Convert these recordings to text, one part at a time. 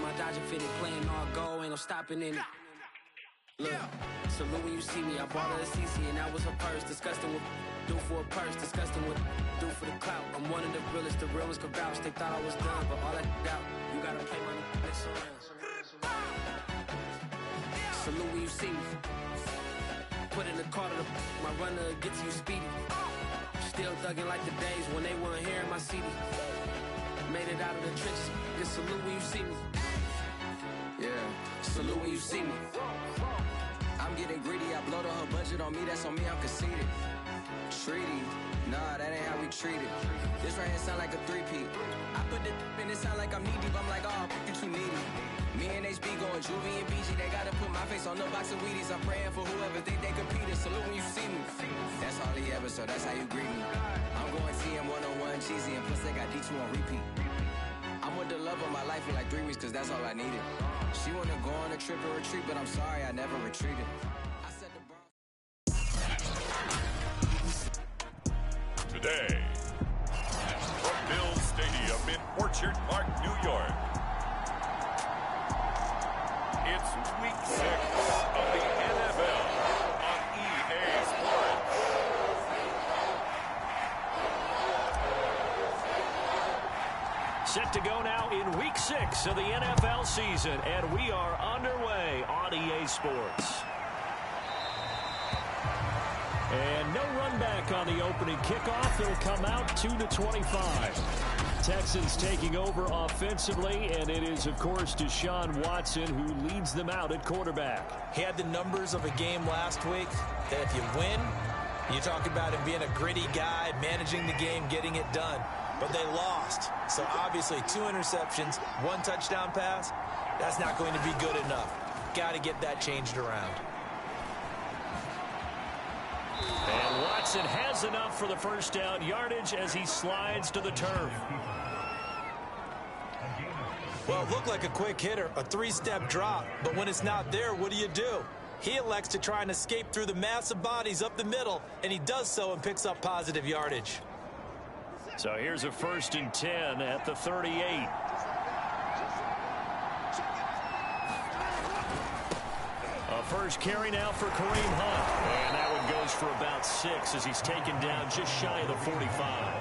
my Dodger fitted, playing all goal, ain't no stopping in it. Look, salute when you see me, I bought her a CC and that was her purse. Disgusting what do for a purse, disgusting what do for the clout. I'm one of the realest, the real ones could vouch. They thought I was done, but all I doubt, you gotta pay my next around. Salute when you see me. Put in the car to my runner, get to you speedy. Still thugging like the days when they weren't here in my CD. Made it out of the trenches, just salute when you see me. Yeah, salute when you see me. I'm getting greedy, I blow the whole budget on me, that's on me, I'm conceited. Treaty, nah, that ain't how we treat it. This right here sound like a three-peat. I put the in it sound like I'm knee deep, I'm like, oh, you too needy. Me and HB going Juvie and BG, they gotta put my face on the box of Wheaties. I'm praying for whoever think they competed, salute when you see me. That's all he ever, so that's how you greet me. I'm going TM 101 cheesy, and plus they got D2 on repeat. I'm with the love of my life in like 3 weeks, cause that's all I needed. She wanna go on a trip or retreat, but I'm sorry, I never retreated. I said the Today, from Bills Stadium in Orchard Park, New York, it's Week 6 of the NFL on EA Sports. Set to go now in Week 6 of the NFL season, and we are underway on EA Sports. And no run back on the opening kickoff. They'll come out 2-25. Texans taking over offensively, and it is, of course, Deshaun Watson who leads them out at quarterback. He had the numbers of a game last week that if you win, you talk about him being a gritty guy, managing the game, getting it done. But they lost. So obviously 2 interceptions, 1 touchdown pass, that's not going to be good enough. Got to get that changed around. And Watson has enough for the first down yardage as he slides to the turf. Well, it looked like a quick hitter, a 3-step drop. But when it's not there, what do? He elects to try and escape through the massive bodies up the middle, and he does so and picks up positive yardage. So here's a 1st and 10 at the 38. A first carry now for Kareem Hunt. And that one goes for about 6 as he's taken down just shy of the 45.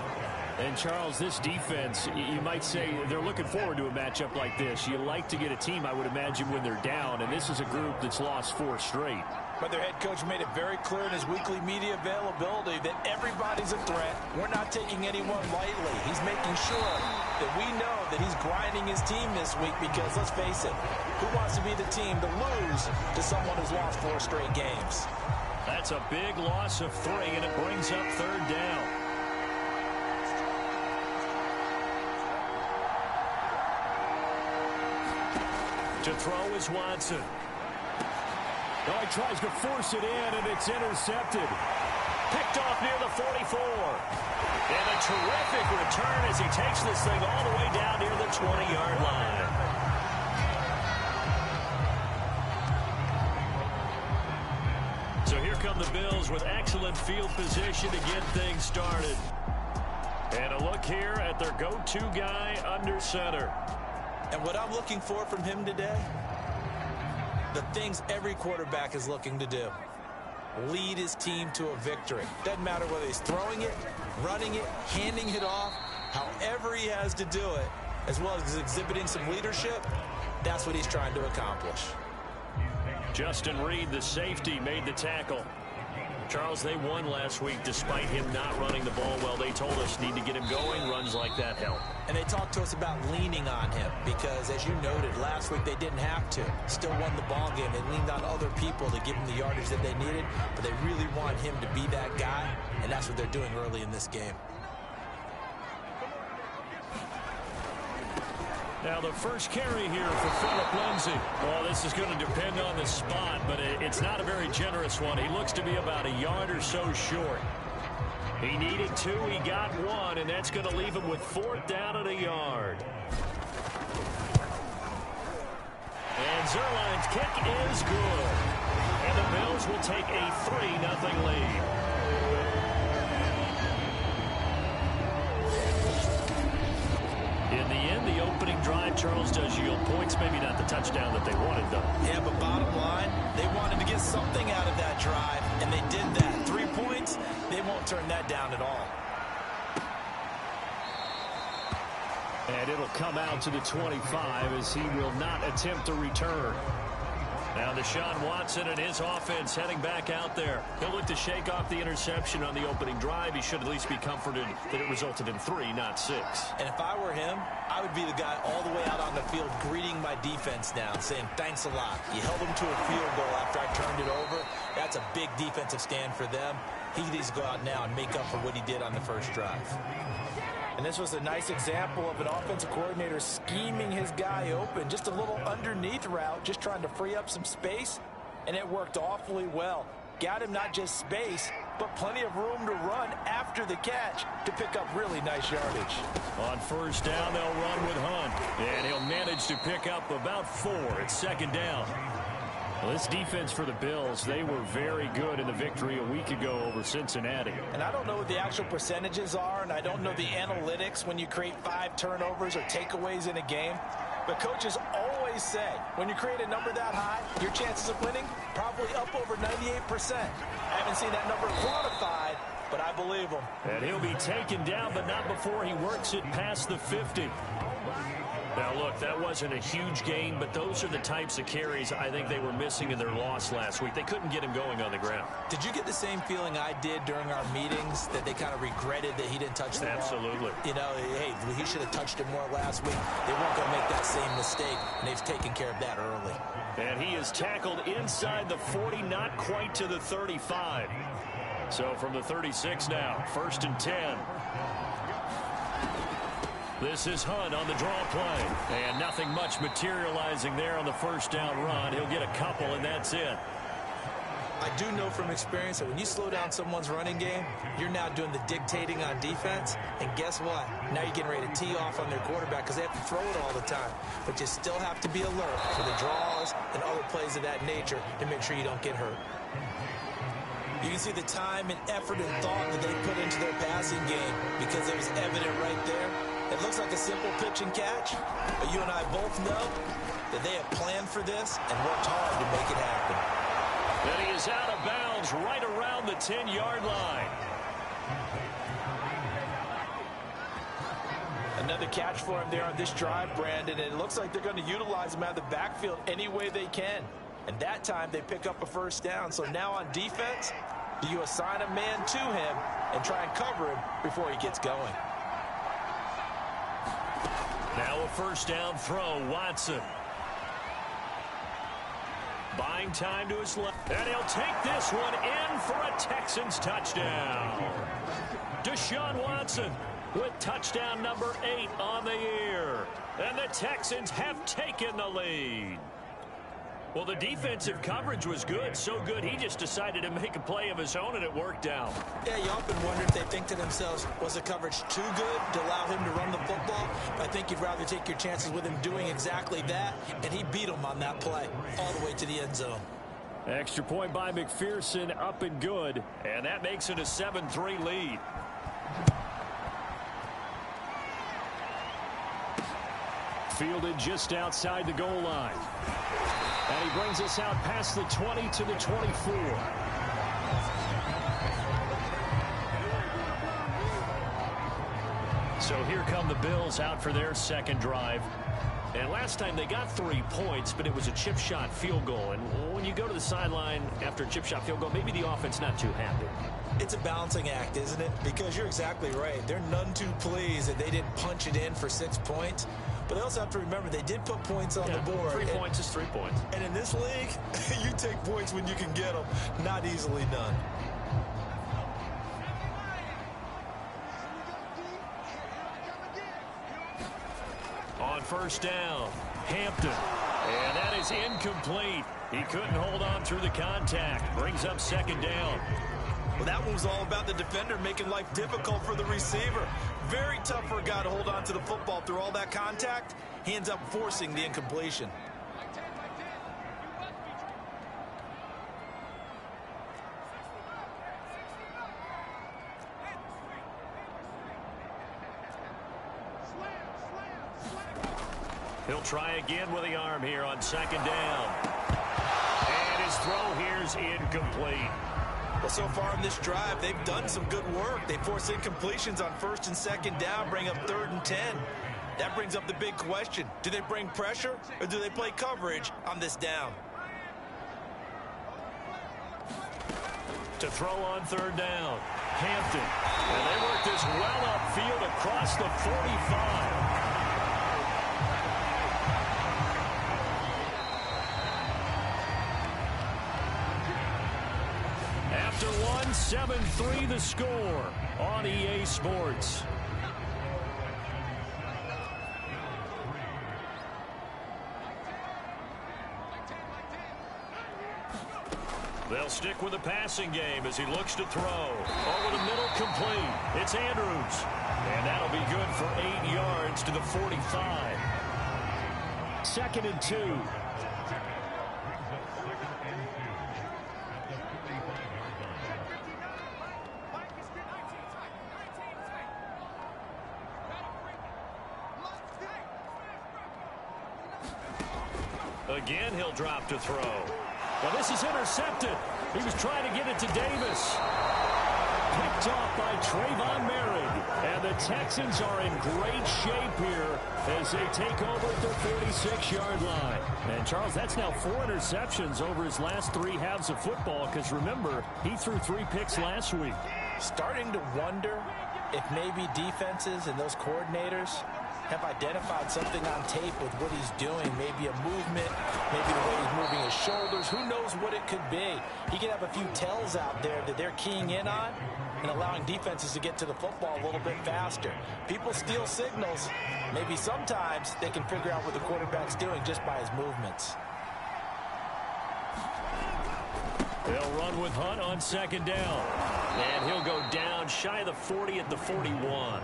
And, Charles, this defense, you might say they're looking forward to a matchup like this. You like to get a team, I would imagine, when they're down, and this is a group that's lost 4 straight. But their head coach made it very clear in his weekly media availability that everybody's a threat. We're not taking anyone lightly. He's making sure that we know that he's grinding his team this week because, let's face it, who wants to be the team to lose to someone who's lost 4 straight games? That's a big loss of 3, and it brings up 3rd down. To throw is Watson. Oh, he tries to force it in, and it's intercepted. Picked off near the 44. And a terrific return as he takes this thing all the way down near the 20-yard line. So here come the Bills with excellent field position to get things started. And a look here at their go-to guy under center. And what I'm looking for from him today, the things every quarterback is looking to do. Lead his team to a victory. Doesn't matter whether he's throwing it, running it, handing it off, however he has to do it, as well as exhibiting some leadership, that's what he's trying to accomplish. Justin Reed, the safety, made the tackle. Charles, they won last week despite him not running the ball well. They told us need to get him going. Runs like that help. And they talked to us about leaning on him because, as you noted, last week they didn't have to. Still won the ball game. They leaned on other people to give him the yardage that they needed, but they really want him to be that guy, and that's what they're doing early in this game. Now the first carry here for Phillip Lindsay. Well, this is going to depend on the spot, but it's not a very generous one. He looks to be about a yard or so short. He needed 2, he got 1, and that's going to leave him with 4th down and a yard. And Zerline's kick is good. And the Bills will take a 3-0 lead. In the end, the opening drive Charles does yield points. Maybe not the touchdown that they wanted, though. Yeah, but bottom line, they wanted to get something out of that drive, and they did that. 3 points, they won't turn that down at all. And it'll come out to the 25 as he will not attempt a return. Now Deshaun Watson and his offense heading back out there. He'll look to shake off the interception on the opening drive. He should at least be comforted that it resulted in 3, not 6. And if I were him, I would be the guy all the way out on the field greeting my defense now, saying thanks a lot. You held them to a field goal after I turned it over. That's a big defensive stand for them. He needs to go out now and make up for what he did on the first drive. And this was a nice example of an offensive coordinator scheming his guy open. Just a little underneath route, just trying to free up some space, and it worked awfully well. Got him not just space, but plenty of room to run after the catch to pick up really nice yardage. On first down, they'll run with Hunt, and he'll manage to pick up about 4 at second down. Well, this defense for the Bills, they were very good in the victory a week ago over Cincinnati. And I don't know what the actual percentages are, and I don't know the analytics when you create 5 turnovers or takeaways in a game. But coaches always say, when you create a number that high, your chances of winning probably up over 98%. I haven't seen that number quantified, but I believe him. And he'll be taken down, but not before he works it past the 50. Now, look, that wasn't a huge gain, but those are the types of carries I think they were missing in their loss last week. They couldn't get him going on the ground. Did you get the same feeling I did during our meetings, that they kind of regretted that he didn't touch the ball? Absolutely. You know, hey, he should have touched it more last week. They weren't going to make that same mistake, and they've taken care of that early. And he is tackled inside the 40, not quite to the 35. So from the 36 now, 1st and 10. This is Hunt on the draw play. And nothing much materializing there on the first down run. He'll get a couple, and that's it. I do know from experience that when you slow down someone's running game, you're now doing the dictating on defense. And guess what? Now you're getting ready to tee off on their quarterback because they have to throw it all the time. But you still have to be alert for the draws and other plays of that nature to make sure you don't get hurt. You can see the time and effort and thought that they put into their passing game because it was evident right there. It looks like a simple pitch and catch, but you and I both know that they have planned for this and worked hard to make it happen. And he is out of bounds right around the 10-yard line. Another catch for him there on this drive, Brandon, and it looks like they're going to utilize him out of the backfield any way they can. And that time they pick up a first down. So now on defense, do you assign a man to him and try and cover him before he gets going? Now a first down throw, Watson. Buying time to his left. And he'll take this one in for a Texans touchdown. Deshaun Watson with touchdown number 8 on the year. And the Texans have taken the lead. Well, the defensive coverage was good, so good he just decided to make a play of his own, and it worked out. Yeah, you often wonder if they think to themselves, was the coverage too good to allow him to run the football? I think you'd rather take your chances with him doing exactly that, and he beat him on that play all the way to the end zone. Extra point by McPherson, up and good, and that makes it a 7-3 lead. Fielded just outside the goal line. And he brings us out past the 20 to the 24. So here come the Bills out for their second drive. And last time they got 3 points, but it was a chip shot field goal. And when you go to the sideline after a chip shot field goal, maybe the offense not too happy. It's a balancing act, isn't it? Because you're exactly right. They're none too pleased that they didn't punch it in for 6 points. But they also have to remember they did put points on the board. 3 points is 3 points. And in this league, you take points when you can get them, not easily done. On first down, Hampton. And that is incomplete. He couldn't hold on through the contact. Brings up second down. Well, that one was all about the defender making life difficult for the receiver. Very tough for a guy to hold on to the football through all that contact. He ends up forcing the incompletion. He'll try again with the arm here on second down. And his throw here's incomplete. Well, so far in this drive, they've done some good work. They force incompletions on first and second down, bring up 3rd and 10. That brings up the big question. Do they bring pressure or do they play coverage on this down? To throw on 3rd down. Hampton. And they work this well upfield across the 45. After one, 7-3 the score on EA Sports. They'll stick with the passing game as he looks to throw. Over the middle, complete. It's Andrews. And that'll be good for 8 yards to the 45. 2nd and 2. Again, he'll drop to throw. Well, this is intercepted. He was trying to get it to Davis. Picked off by Trayvon Merritt. And the Texans are in great shape here as they take over at the 36-yard line. And, Charles, that's now 4 interceptions over his last 3 halves of football because, remember, he threw 3 picks last week. Starting to wonder if maybe defenses and those coordinators have identified something on tape with what he's doing. Maybe a movement, maybe the way he's moving his shoulders. Who knows what it could be? He could have a few tells out there that they're keying in on and allowing defenses to get to the football a little bit faster. People steal signals. Maybe sometimes they can figure out what the quarterback's doing just by his movements. They'll run with Hunt on 2nd down. And he'll go down shy of the 40 at the 41.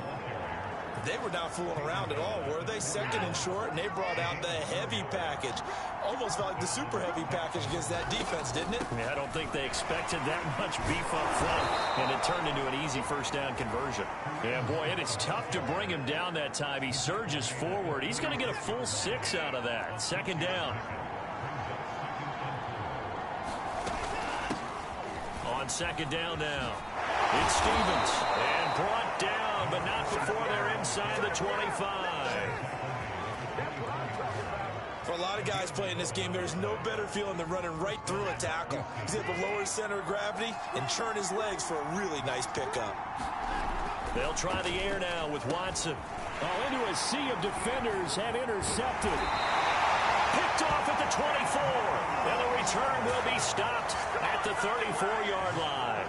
They were not fooling around at all, were they? 2nd and short, and they brought out the heavy package. Almost felt like the super heavy package against that defense, didn't it? Yeah, I don't think they expected that much beef up front, and it turned into an easy 1st down conversion. Yeah, boy, it is tough to bring him down that time. He surges forward. He's going to get a full 6 out of that. 2nd down. On 2nd down now. It's Stevens, and brought down, but not before they're inside the 25. For a lot of guys playing this game, there's no better feeling than running right through a tackle. He's able to lower his center of gravity and churn his legs for a really nice pickup. They'll try the air now with Watson. Oh, into a sea of defenders and intercepted. Picked off at the 24. And the return will be stopped at the 34-yard line.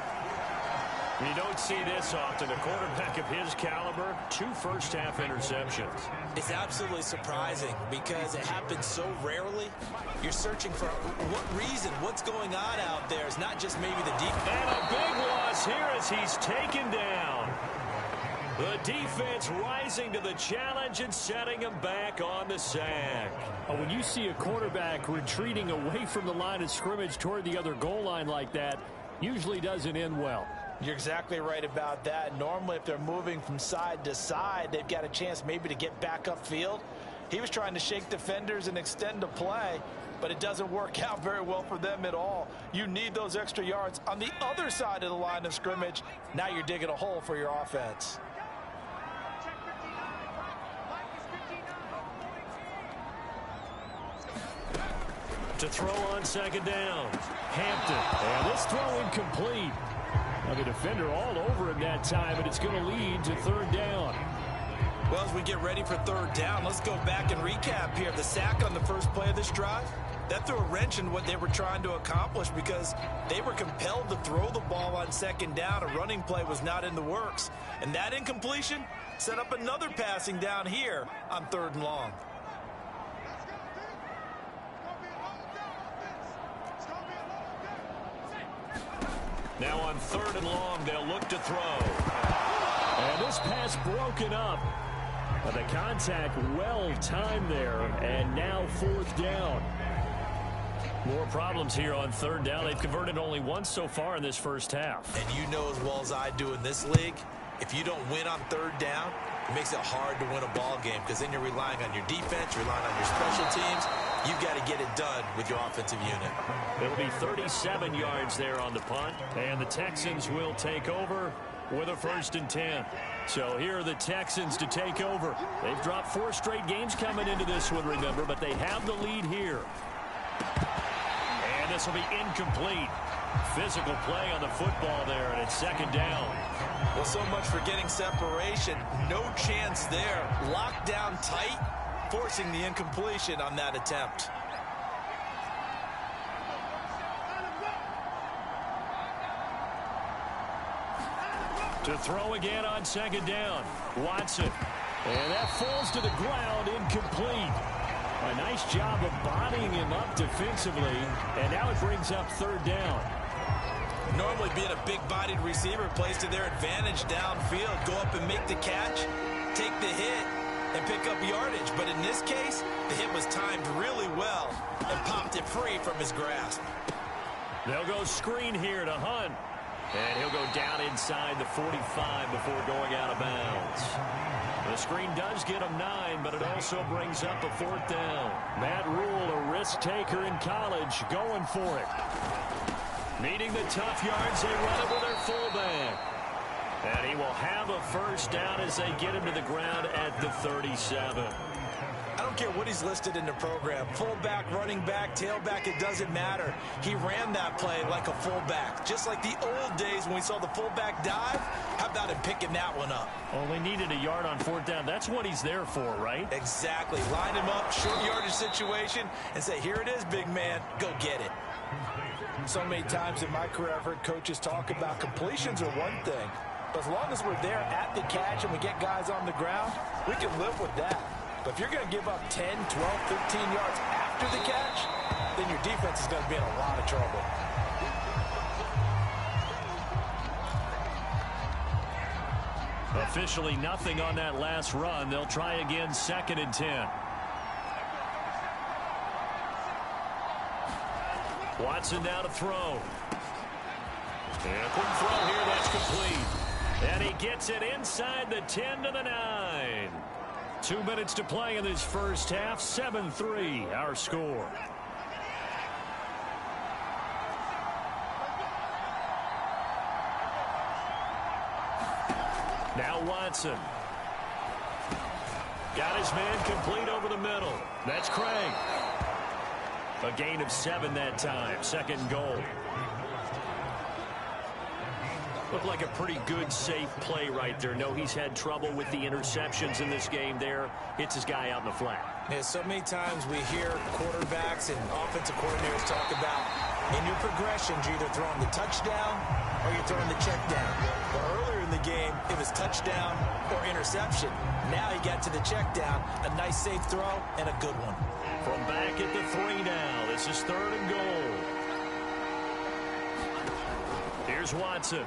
You don't see this often. A quarterback of his caliber, 2 first-half interceptions. It's absolutely surprising because it happens so rarely. You're searching for what reason, what's going on out there. It's not just maybe the defense. And a big loss here as he's taken down. The defense rising to the challenge and setting him back on the sack. When you see a quarterback retreating away from the line of scrimmage toward the other goal line like that, usually doesn't end well. You're exactly right about that. Normally, if they're moving from side to side, they've got a chance maybe to get back upfield. He was trying to shake defenders and extend the play, but it doesn't work out very well for them at all. You need those extra yards on the other side of the line of scrimmage. Now you're digging a hole for your offense. To throw on 2nd down. Hampton. And this throw incomplete. Now the defender all over him that time, and it's going to lead to 3rd down. Well, as we get ready for 3rd down, let's go back and recap here. The sack on the first play of this drive, that threw a wrench in what they were trying to accomplish because they were compelled to throw the ball on 2nd down. A running play was not in the works. And that incompletion set up another passing down here on 3rd and long. Now on 3rd and long, they'll look to throw. And this pass broken up. But the contact well timed there, and now 4th down. More problems here on 3rd down. They've converted only once so far in this first half. And you know as well as I do in this league, if you don't win on 3rd down, It makes it hard to win a ball game because then you're relying on your defense, you're relying on your special teams. You've got to get it done with your offensive unit. It'll be 37 yards there on the punt, and the Texans will take over with a 1st and 10. So here are the Texans to take over. They've dropped 4 straight games coming into this one, remember, but they have the lead here. And this will be incomplete. Physical play on the football there, and it's 2nd down. Well, so much for getting separation. No chance there. Locked down tight, forcing the incompletion on that attempt. To throw again on 2nd down. Watson. And that falls to the ground, incomplete. A nice job of bodying him up defensively, and now it brings up 3rd down. Normally being a big-bodied receiver plays to their advantage downfield. Go up and make the catch, take the hit, and pick up yardage. But in this case, the hit was timed really well and popped it free from his grasp. They'll go screen here to Hunt. And he'll go down inside the 45 before going out of bounds. The screen does get him 9, but it also brings up a 4th down. Matt Rule, a risk taker in college, going for it. Needing the tough yards, they run it with their fullback. And he will have a 1st down as they get him to the ground at the 37. I don't care what he's listed in the program. Fullback, running back, tailback, it doesn't matter. He ran that play like a fullback. Just like the old days when we saw the fullback dive. How about him picking that one up? Only needed a yard on 4th down. That's what he's there for, right? Exactly. Line him up, short yardage situation, and say, here it is, big man. Go get it. So many times in my career, I've heard coaches talk about completions are one thing. But as long as we're there at the catch and we get guys on the ground, we can live with that. But if you're going to give up 10, 12, 15 yards after the catch, then your defense is going to be in a lot of trouble. Officially nothing on that last run. They'll try again 2nd and 10. Watson now to throw. And quick throw here, that's complete. And he gets it inside the 10 to the 9. 2 minutes to play in this first half. 7-3 our score. Now Watson. Got his man complete over the middle. That's Craig. A gain of 7 that time. 2nd and goal. Looked like a pretty good, safe play right there. No, he's had trouble with the interceptions in this game there. Hits his guy out in the flat. Yeah, so many times we hear quarterbacks and offensive coordinators talk about in your progressions, you're either throwing the touchdown or you're throwing the check down. But earlier in the game, it was touchdown or interception. Now he got to the check down, a nice safe throw, and a good one. From back at the 3 now, this is 3rd and goal. Here's Watson.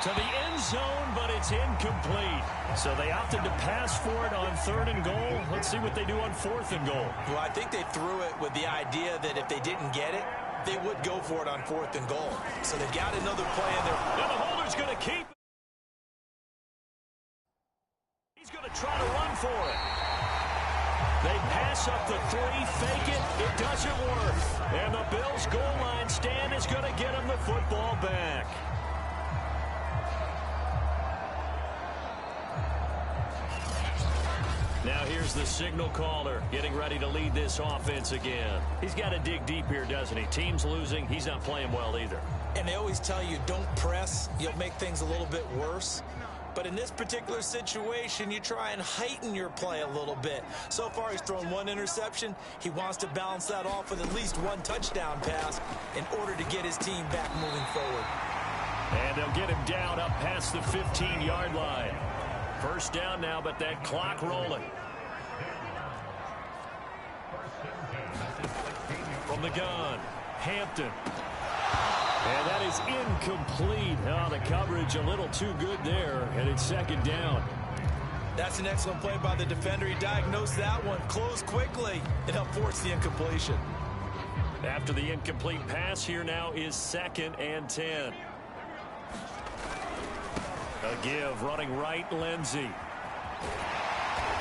To the end zone, but it's incomplete. So they opted to pass for it on 3rd and goal. Let's see what they do on 4th and goal. Well, I think they threw it with the idea that if they didn't get it, they would go for it on 4th and goal. So they got another play in there. Now the holder's going to keep it. He's going to try to run for it. They pass up the 3, fake it. It doesn't work. And the Bills' goal line stand is going to get him the football back. Now here's the signal caller getting ready to lead this offense again. He's got to dig deep here, doesn't he? Team's losing. He's not playing well either. And they always tell you don't press. You'll make things a little bit worse. But in this particular situation, you try and heighten your play a little bit. So far, he's thrown 1 interception. He wants to balance that off with at least 1 touchdown pass in order to get his team back moving forward. And they'll get him down up past the 15-yard line. 1st down now, but that clock rolling. From the gun, Hampton. And that is incomplete. Oh, the coverage a little too good there, and it's 2nd down. That's an excellent play by the defender. He diagnosed that one, closed quickly, and helped force the incompletion. After the incomplete pass, here now is 2nd and 10. A give running right, Lindsey.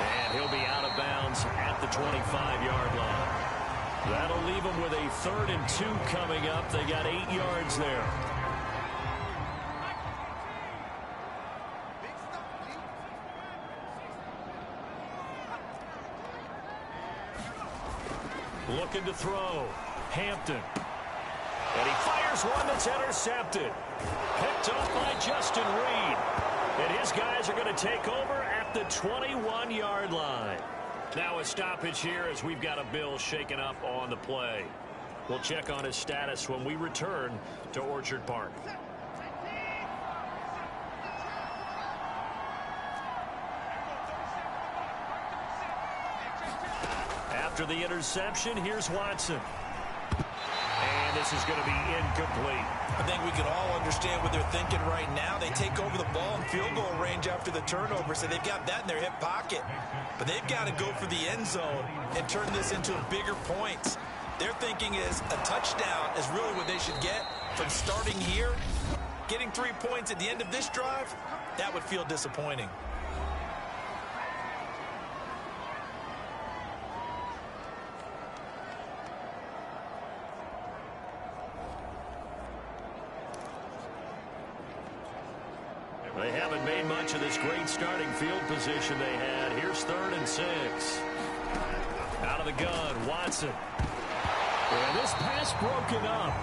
And he'll be out of bounds at the 25-yard line. That'll leave them with a 3rd and 2 coming up. They got 8 yards there. Looking to throw. Hampton. And he fires one that's intercepted. Picked off by Justin Reed. And his guys are going to take over at the 21-yard line. Now a stoppage here as we've got a Bill shaken up on the play. We'll check on his status when we return to Orchard Park. After the interception, here's Watson. And this is going to be incomplete. I think we can all understand what they're thinking right now. They take over the ball in field goal range after the turnover, so they've got that in their hip pocket. But they've got to go for the end zone and turn this into a bigger points. Their thinking is a touchdown is really what they should get from starting here. Getting 3 points at the end of this drive, that would feel disappointing. They haven't made much of this great starting field position they had. Here's 3rd and 6. Out of the gun, Watson. And this pass broken up.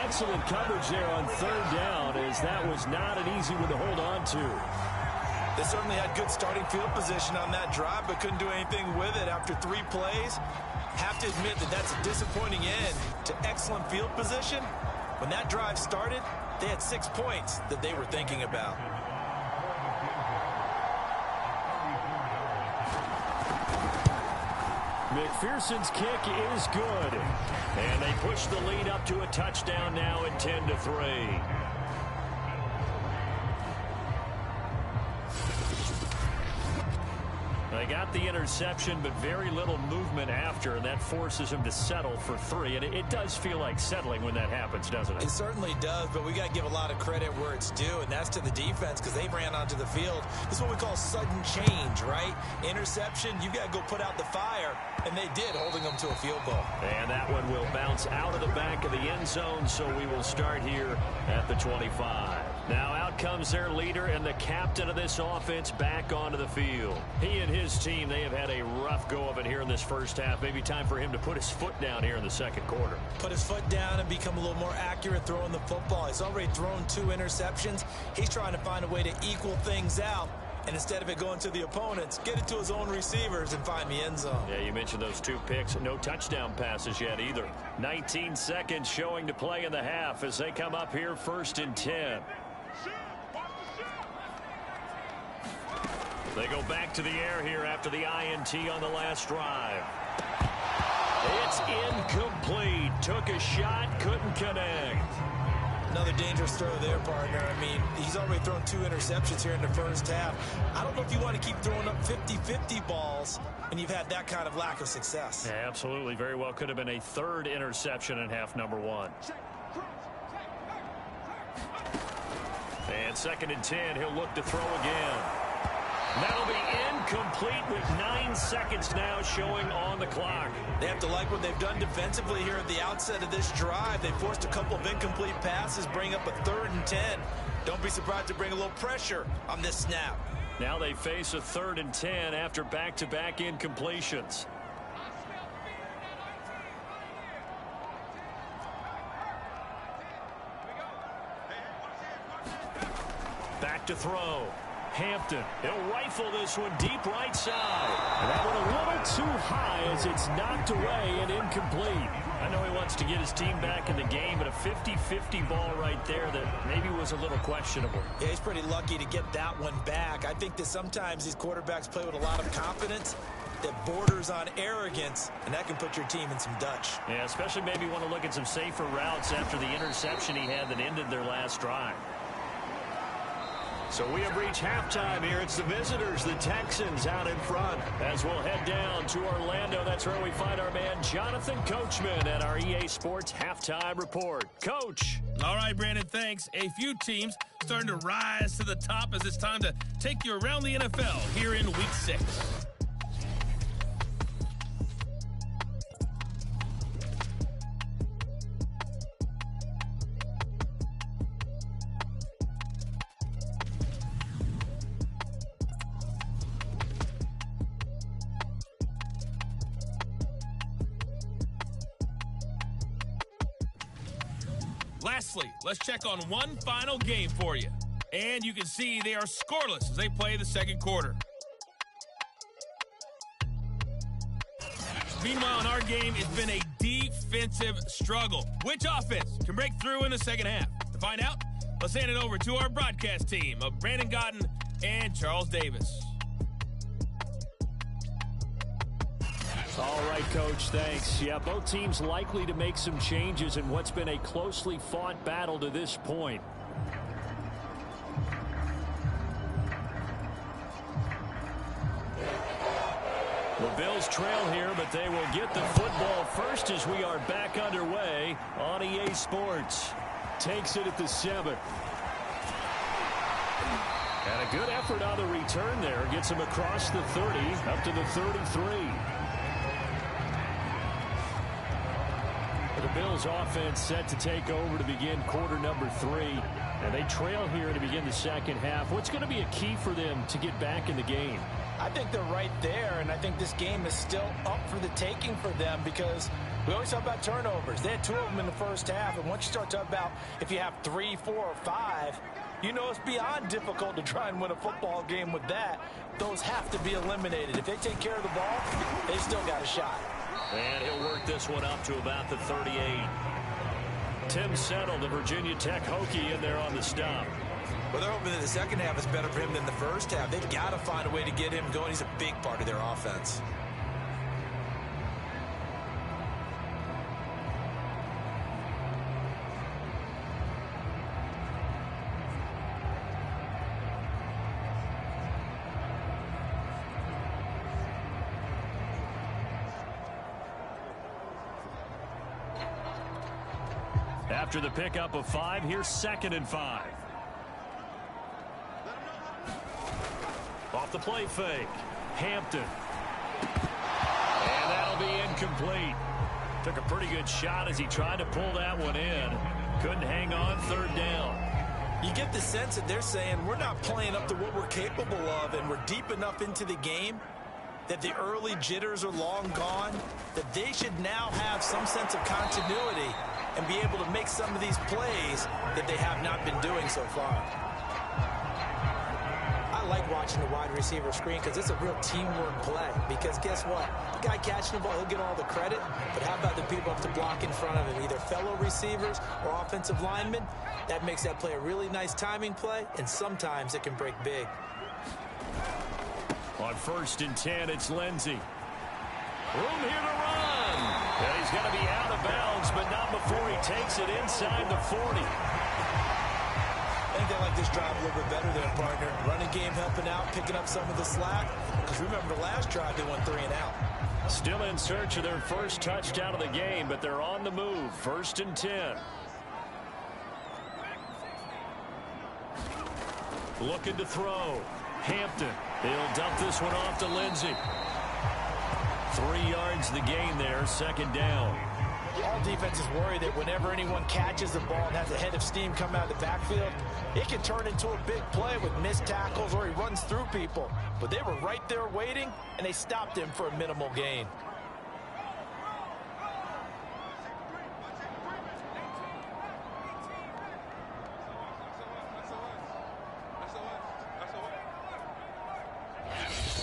Excellent coverage there on 3rd down, as that was not an easy one to hold on to. They certainly had good starting field position on that drive, but couldn't do anything with it after 3 plays. Have to admit that that's a disappointing end to excellent field position. When that drive started, they had 6 points that they were thinking about. McPherson's kick is good. And they push the lead up to a touchdown now at 10-3. They got the interception, but very little movement after, and that forces him to settle for 3. And it does feel like settling when that happens, doesn't it? It certainly does, but we got to give a lot of credit where it's due, and that's to the defense because they ran onto the field. This is what we call sudden change, right? Interception, you got to go put out the fire, and they did, holding them to a field goal. And that one will bounce out of the back of the end zone, so we will start here at the 25. Now out comes their leader and the captain of this offense back onto the field. He and his team, they have had a rough go of it here in this first half. Maybe time for him to put his foot down here in the second quarter. Put his foot down and become a little more accurate throwing the football. He's already thrown 2 interceptions. He's trying to find a way to equal things out. And instead of it going to the opponents, get it to his own receivers and find the end zone. Yeah, you mentioned those 2 picks. No touchdown passes yet either. 19 seconds showing to play in the half as they come up here 1st and 10. They go back to the air here after the INT on the last drive. It's incomplete. Took a shot, couldn't connect. Another dangerous throw there, partner. I mean, he's already thrown 2 interceptions here in the first half. I don't know if you want to keep throwing up 50-50 balls, and you've had that kind of lack of success. Yeah, absolutely. Very well could have been a 3rd interception in half number 1. And 2nd and 10, he'll look to throw again. That'll be incomplete with 9 seconds now showing on the clock. They have to like what they've done defensively here at the outset of this drive. They forced a couple of incomplete passes, bring up a 3rd and 10. Don't be surprised to bring a little pressure on this snap. Now they face a 3rd and 10 after back-to-back incompletions. Back to throw. Hampton, he'll rifle this one deep right side. And that one a little too high as it's knocked away and incomplete. I know he wants to get his team back in the game, but a 50-50 ball right there that maybe was a little questionable. Yeah, he's pretty lucky to get that one back. I think that sometimes these quarterbacks play with a lot of confidence that borders on arrogance, and that can put your team in some Dutch. Yeah, especially maybe want to look at some safer routes after the interception he had that ended their last drive. So we have reached halftime here. It's the visitors, the Texans, out in front. As we'll head down to Orlando, that's where we find our man Jonathan Coachman at our EA Sports Halftime Report. Coach. All right, Brandon, thanks. A few teams starting to rise to the top as it's time to take you around the NFL here in Week 6. Lastly, let's check on one final game for you. And you can see they are scoreless as they play the second quarter. Meanwhile, in our game, it's been a defensive struggle. Which offense can break through in the second half? To find out, let's hand it over to our broadcast team of Brandon Godden and Charles Davis. All right, Coach, thanks. Yeah, both teams likely to make some changes in what's been a closely fought battle to this point. The Bills trail here, but they will get the football first as we are back underway on EA Sports. Takes it at the 7. And a good effort on the return there. Gets him across the 30, up to the 33. The Bills offense set to take over to begin quarter number 3. And they trail here to begin the second half. What's going to be a key for them to get back in the game? I think they're right there, and I think this game is still up for the taking for them because we always talk about turnovers. They had 2 of them in the first half, and once you start talking about if you have 3, 4, or 5, you know it's beyond difficult to try and win a football game with that. Those have to be eliminated. If they take care of the ball, they still got a shot. And he'll work this one up to about the 38. Tim Settle, the Virginia Tech Hokie, in there on the stop. Well, they're hoping that the second half is better for him than the first half. They've got to find a way to get him going. He's a big part of their offense. After the pickup of 5, here's 2nd and 5. Off the play fake. Hampton. And that'll be incomplete. Took a pretty good shot as he tried to pull that one in. Couldn't hang on, 3rd down. You get the sense that they're saying we're not playing up to what we're capable of, and we're deep enough into the game that the early jitters are long gone, that they should now have some sense of continuity and be able to make some of these plays that they have not been doing so far. I like watching the wide receiver screen because it's a real teamwork play. Because guess what? The guy catching the ball, he'll get all the credit. But how about the people up to block in front of him, either fellow receivers or offensive linemen? That makes that play a really nice timing play, and sometimes it can break big. On 1st and 10, it's Lindsey. Room here to run. And he's going to be out of bounds, but not before he takes it inside the 40. I think they like this drive a little bit better than a partner. Running game helping out, picking up some of the slack. Because remember the last drive, they went 3 and out. Still in search of their first touchdown of the game, but they're on the move. 1st and 10. Looking to throw. Hampton. He'll dump this one off to Lindsey. 3 yards the gain there, 2nd down. All defenses worry that whenever anyone catches the ball and has a head of steam come out of the backfield, it can turn into a big play with missed tackles or he runs through people. But they were right there waiting, and they stopped him for a minimal gain.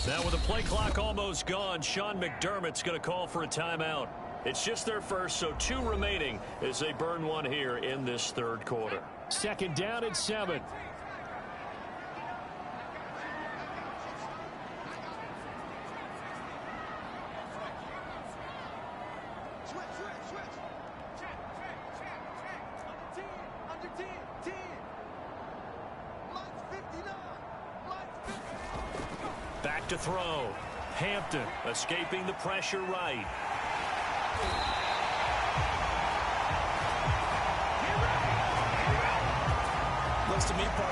Now with the play clock almost gone, Sean McDermott's going to call for a timeout. It's just their first, so 2 remaining as they burn one here in this 3rd quarter. 2nd down at 7. Back to throw. Hampton escaping the pressure right.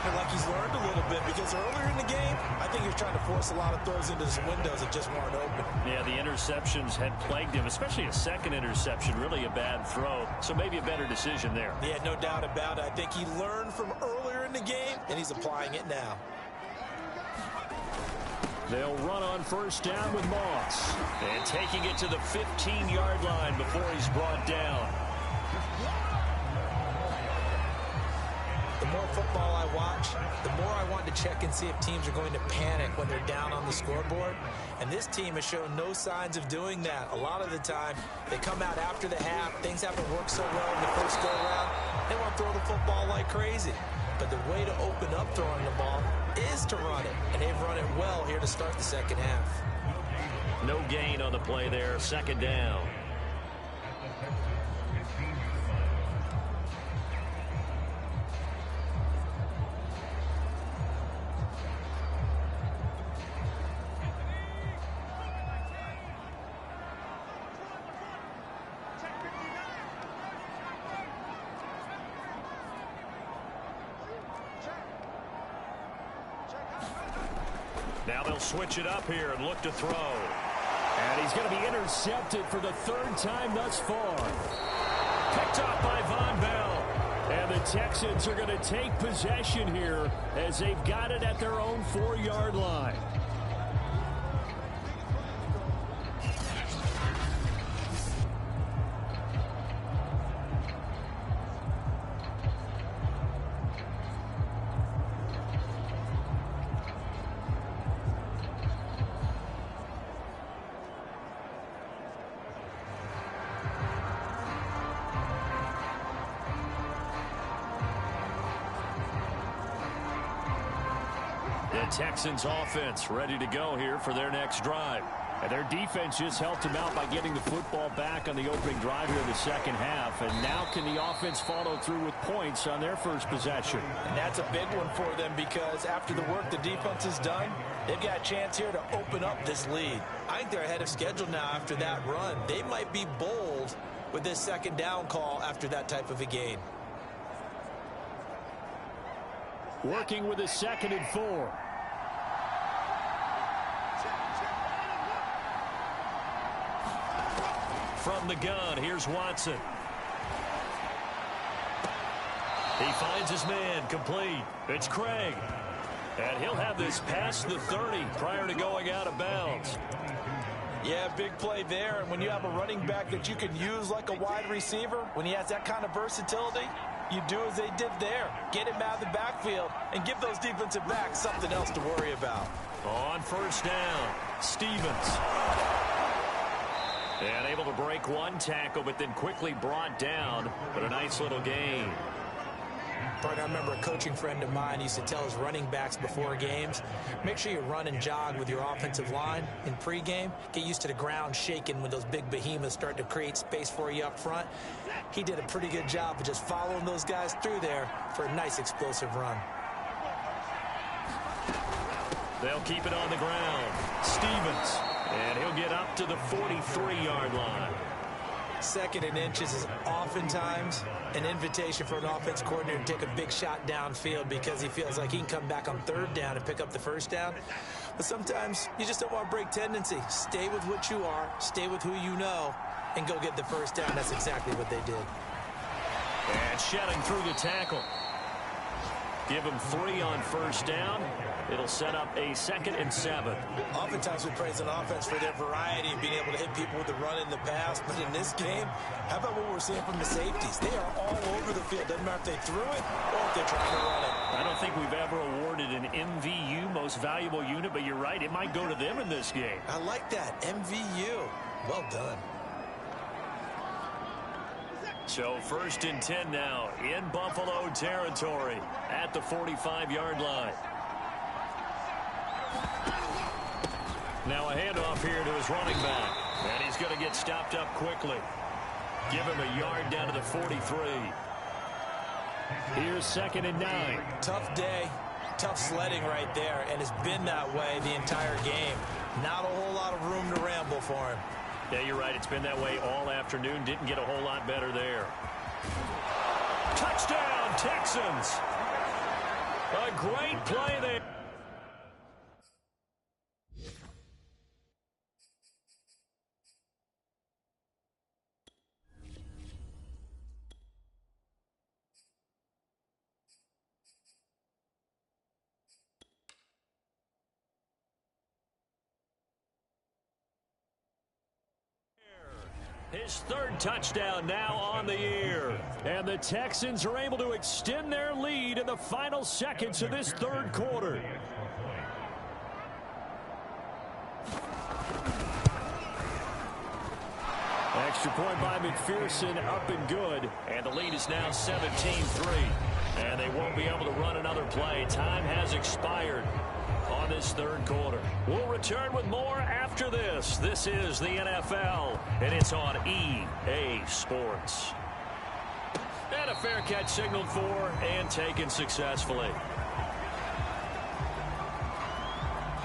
sounded like he's learned a little bit because earlier in the game, I think he was trying to force a lot of throws into his windows that just weren't open. Yeah, the interceptions had plagued him, especially a second interception, really a bad throw. So maybe a better decision there. Yeah, no doubt about it. I think he learned from earlier in the game, and he's applying it now. They'll run on first down with Moss. And taking it to the 15-yard line before he's brought down. The more football I watch, the more I want to check and see if teams are going to panic when they're down on the scoreboard. And this team has shown no signs of doing that. A lot of the time, they come out after the half. Things haven't worked so well in the first go-around. They want to throw the football like crazy. But the way to open up throwing the ball is to run it. And they've run it well here to start the second half. No gain on the play there. Second down. Now they'll switch it up here and look to throw. And he's going to be intercepted for the third time thus far. Picked off by Von Bell. And the Texans are going to take possession here as they've got it at their own 4-yard line. Texans offense ready to go here for their next drive. And their defense just helped them out by getting the football back on the opening drive here in the second half. And now can the offense follow through with points on their first possession? And that's a big one for them because after the work the defense has done, they've got a chance here to open up this lead. I think they're ahead of schedule now after that run. They might be bold with this second down call after that type of a gain. Working with a 2nd and 4. From the gun, here's Watson. He finds his man, complete. It's Craig. And he'll have this past the 30 prior to going out of bounds. Yeah, big play there. And when you have a running back that you can use like a wide receiver, when he has that kind of versatility, you do as they did there. Get him out of the backfield and give those defensive backs something else to worry about. On first down, Stevens. And able to break one tackle, but then quickly brought down. But a nice little gain. I remember a coaching friend of mine used to tell his running backs before games, make sure you run and jog with your offensive line in pregame. Get used to the ground shaking when those big behemoths start to create space for you up front. He did a pretty good job of just following those guys through there for a nice explosive run. They'll keep it on the ground. Stevens. And he'll get up to the 43-yard line. 2nd and inches is oftentimes an invitation for an offense coordinator to take a big shot downfield because he feels like he can come back on 3rd down and pick up the 1st down. But sometimes you just don't want to break tendency. Stay with what you are, stay with who you know, and go get the 1st down. That's exactly what they did. And shedding through the tackle. Give him 3 on first down. It'll set up a 2nd and 7. Oftentimes we praise an offense for their variety of being able to hit people with the run in the pass. But in this game, how about what we're seeing from the safeties? They are all over the field. Doesn't matter if they threw it or if they're trying to run it. I don't think we've ever awarded an MVU, most valuable unit, but you're right. It might go to them in this game. I like that. MVU. Well done. So 1st and 10 now in Buffalo territory at the 45-yard line. Now a handoff here to his running back. And he's going to get stopped up quickly. Give him a yard down to the 43. Here's 2nd and 9. Tough day. Tough sledding right there. And it's been that way the entire game. Not a whole lot of room to ramble for him. Yeah, you're right. It's been that way all afternoon. Didn't get a whole lot better there. Touchdown, Texans! A great play there. His third touchdown now on the year. And the Texans are able to extend their lead in the final seconds of this third quarter. Extra point by McPherson, up and good. And the lead is now 17-3. And they won't be able to run another play. Time has expired on this third quarter. We'll return with more after this. This is the NFL, and it's on EA Sports. And a fair catch signaled for and taken successfully.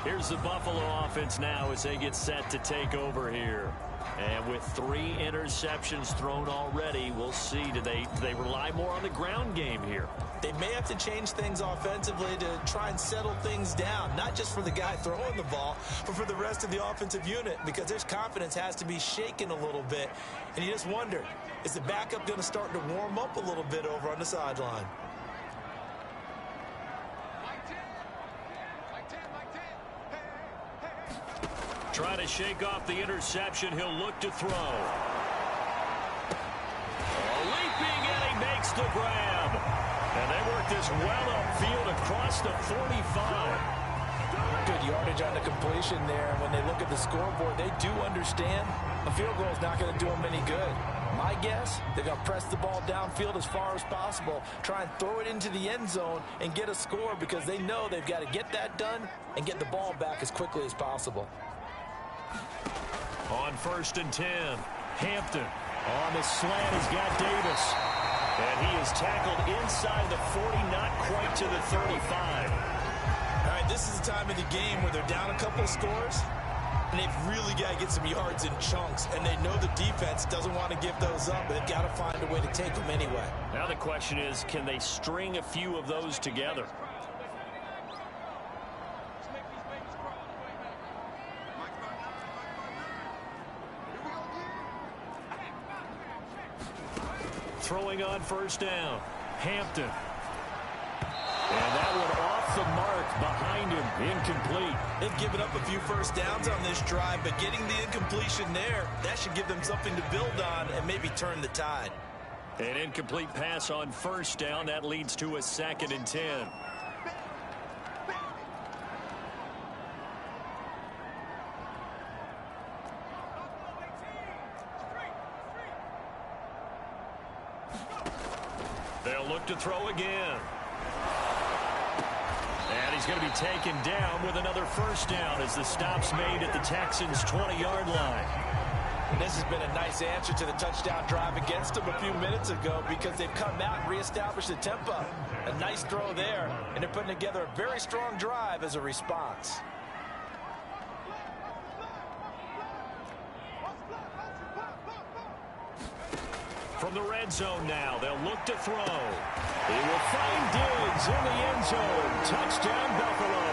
Here's the Buffalo offense now as they get set to take over here. And with 3 interceptions thrown already, we'll see. Do they rely more on the ground game here? They may have to change things offensively to try and settle things down, not just for the guy throwing the ball, but for the rest of the offensive unit, because their confidence has to be shaken a little bit. And you just wonder, is the backup going to start to warm up a little bit over on the sideline? Trying to shake off the interception. He'll look to throw. Leaping, and he makes the grab. And they work this well upfield across the 45. Good yardage on the completion there. When they look at the scoreboard, they do understand a field goal is not going to do them any good. My guess, they're going to press the ball downfield as far as possible, try and throw it into the end zone and get a score, because they know they've got to get that done and get the ball back as quickly as possible. On 1st and 10, Hampton on the slant has got Davis. And he is tackled inside the 40, not quite to the 35. All right, this is the time of the game where they're down a couple of scores, and they've really got to get some yards in chunks, and they know the defense doesn't want to give those up, but they've got to find a way to take them anyway. Now the question is, can they string a few of those together? Throwing on 1st down, Hampton. And that one off the mark behind him, incomplete. They've given up a few first downs on this drive, but getting the incompletion there, that should give them something to build on and maybe turn the tide. An incomplete pass on 1st down. That leads to a 2nd and 10. They'll look to throw again. And he's going to be taken down with another 1st down as the stop's made at the Texans' 20-yard line. And this has been a nice answer to the touchdown drive against them a few minutes ago, because they've come out and reestablished the tempo. A nice throw there, and they're putting together a very strong drive as a response. From the red zone now, they'll look to throw. He will find Diggs in the end zone. Touchdown, Buffalo.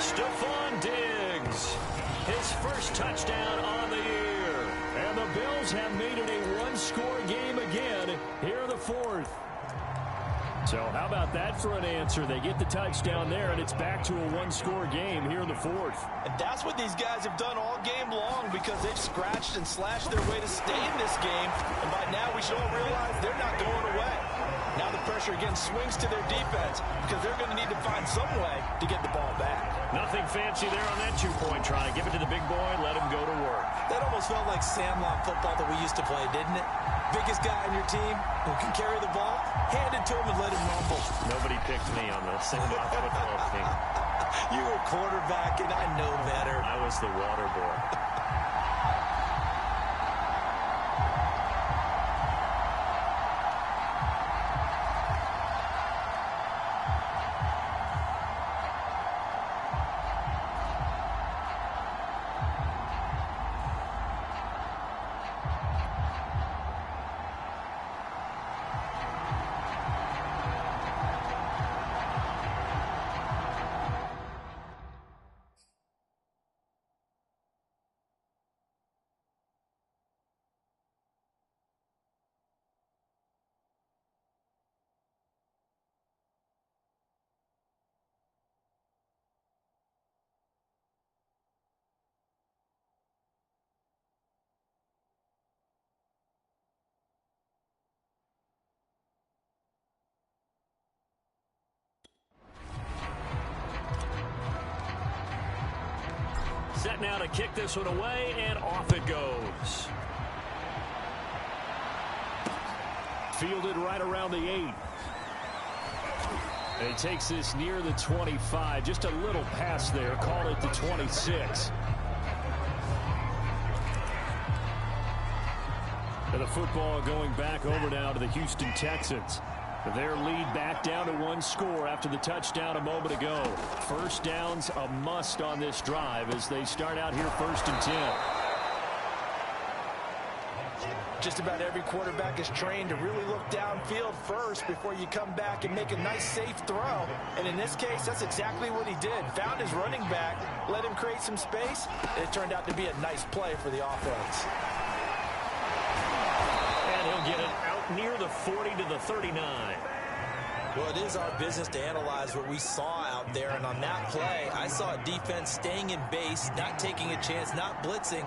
Stephon Diggs, his first touchdown on the year. And the Bills have made it a one-score game again here in the 4th. So how about that for an answer? They get the touchdown there, and it's back to a one-score game here in the 4th. And that's what these guys have done all game long, because they've scratched and slashed their way to stay in this game. And by now, we should all realize they're not going away. Now the pressure again swings to their defense, because they're going to need to find some way to get the ball back. Nothing fancy there on that 2-point try. Give it to the big boy, let him go to work. That almost felt like Sandlot football that we used to play, didn't it? Biggest guy on your team who can carry the ball, hand it to him and let him rumble. Nobody picked me on the Sandlot football team. You were quarterback, and I know better. I was the water boy. Set now to kick this one away, and off it goes. Fielded right around the 8. And he takes this near the 25. Just a little pass there. Call it the 26. And the football going back over now to the Houston Texans. Their lead back down to 1 score after the touchdown a moment ago. First down's a must on this drive as they start out here 1st and 10. Just about every quarterback is trained to really look downfield first before you come back and make a nice, safe throw. And in this case, that's exactly what he did. Found his running back, let him create some space, and it turned out to be a nice play for the offense. And he'll get it out near the 40 to the 39. Well, it is our business to analyze what we saw out there, and on that play, I saw a defense staying in base, not taking a chance, not blitzing,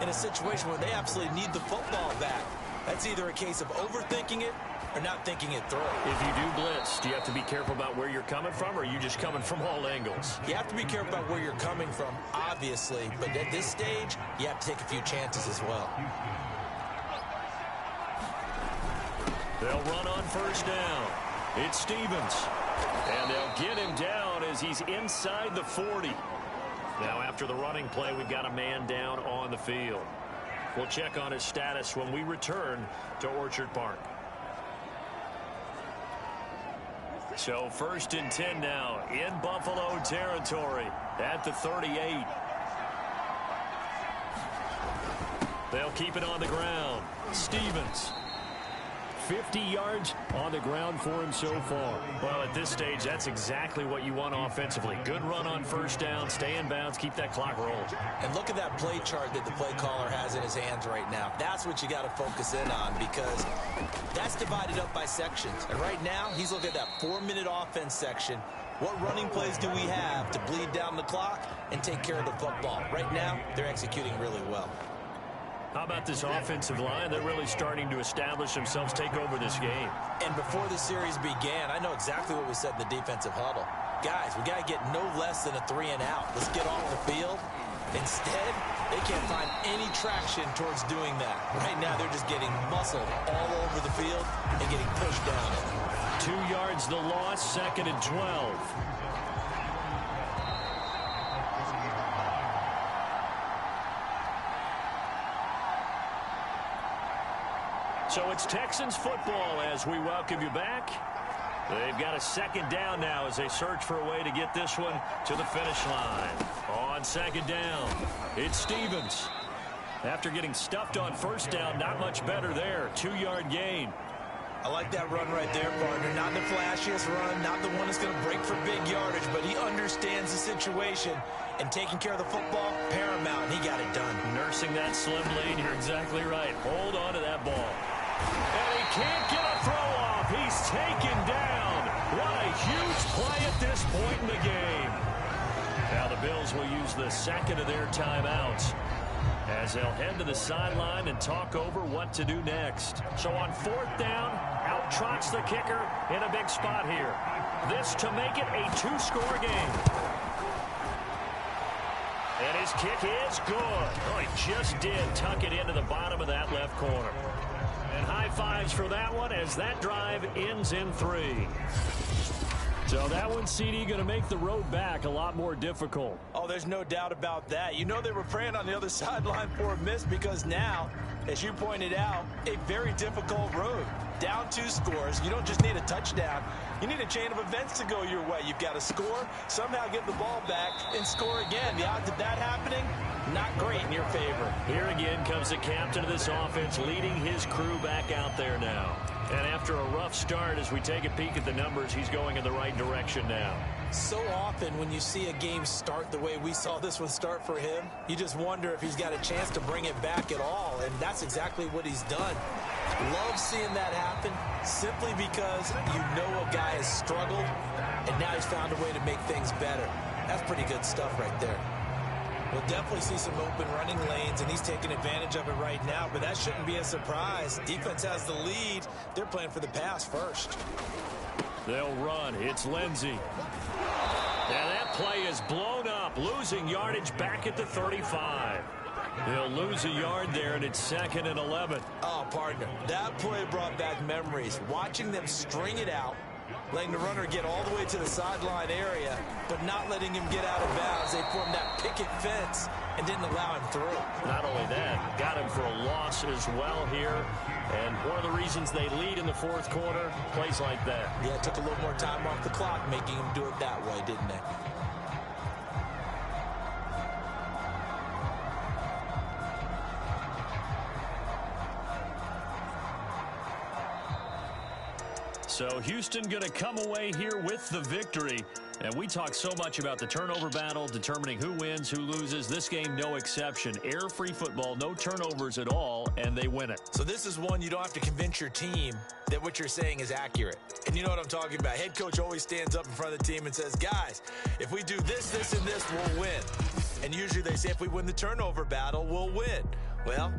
in a situation where they absolutely need the football back. That's either a case of overthinking it or not thinking it through. If you do blitz, do you have to be careful about where you're coming from, or are you just coming from all angles? You have to be careful about where you're coming from, obviously, but at this stage, you have to take a few chances as well. They'll run on first down. It's Stevens. And they'll get him down as he's inside the 40. Now, after the running play, we've got a man down on the field. We'll check on his status when we return to Orchard Park. So 1st and 10 now in Buffalo territory at the 38. They'll keep it on the ground. Stevens. 50 yards on the ground for him so far. Well, at this stage, that's exactly what you want offensively. Good run on first down, stay in bounds, keep that clock rolling. And look at that play chart that the play caller has in his hands right now. That's what you got to focus in on, because that's divided up by sections. And right now, he's looking at that 4-minute offense section. What running plays do we have to bleed down the clock and take care of the football? Right now, they're executing really well. How about this offensive line? They're really starting to establish themselves, take over this game. And before the series began, I know exactly what we said in the defensive huddle. Guys, we got to get no less than a 3-and-out. Let's get off the field. Instead, they can't find any traction towards doing that. Right now, they're just getting muscled all over the field and getting pushed down. 2 yards the loss, 2nd and 12. So it's Texans football as we welcome you back. They've got a 2nd down now as they search for a way to get this one to the finish line. On 2nd down, it's Stevens. After getting stuffed on first down, not much better there. 2-yard gain. I like that run right there, partner. Not the flashiest run, not the one that's going to break for big yardage, but he understands the situation, and taking care of the football, paramount, and he got it done. Nursing that slim lane, you're exactly right. Hold on to that ball. And he can't get a throw off. He's taken down. What a huge play at this point in the game. Now the Bills will use the 2nd of their timeouts as they'll head to the sideline and talk over what to do next. So on 4th down, out trots the kicker in a big spot here. This to make it a 2-score game. And his kick is good. Oh, he just did tuck it into the bottom of that left corner. And high fives for that one as that drive ends in 3. So that one, CD, going to make the road back a lot more difficult. Oh, there's no doubt about that. You know they were praying on the other sideline for a miss, because now, as you pointed out, a very difficult road. Down 2 scores. You don't just need a touchdown. You need a chain of events to go your way. You've got to score, somehow get the ball back, and score again. The odds of that happening, not great in your favor. Here again comes the captain of this offense leading his crew back out there now. And after a rough start, as we take a peek at the numbers, he's going in the right direction now. So often when you see a game start the way we saw this one start for him, you just wonder if he's got a chance to bring it back at all, and that's exactly what he's done. Love seeing that happen, simply because you know a guy has struggled, and now he's found a way to make things better. That's pretty good stuff right there. We'll definitely see some open running lanes, and he's taking advantage of it right now, but that shouldn't be a surprise. Defense has the lead. They're playing for the pass first. They'll run. It's Lindsey. And that play is blown up Losing yardage back at the 35. They'll lose a yard there, and it's 2nd and 11. Oh, partner, that play brought back memories. Watching them string it out, letting the runner get all the way to the sideline area, but not letting him get out of bounds. They formed that picket fence and didn't allow him through. Not only that, got him for a loss as well here. And one of the reasons they lead in the fourth quarter, plays like that. Yeah, it took a little more time off the clock, making him do it that way, didn't it? So Houston going to come away here with the victory. And we talk so much about the turnover battle, determining who wins, who loses. This game, no exception. Air-free football, no turnovers at all, and they win it. So this is one you don't have to convince your team that what you're saying is accurate. And you know what I'm talking about. Head coach always stands up in front of the team and says, guys, if we do this, this, and this, we'll win. And usually they say if we win the turnover battle, we'll win. Well,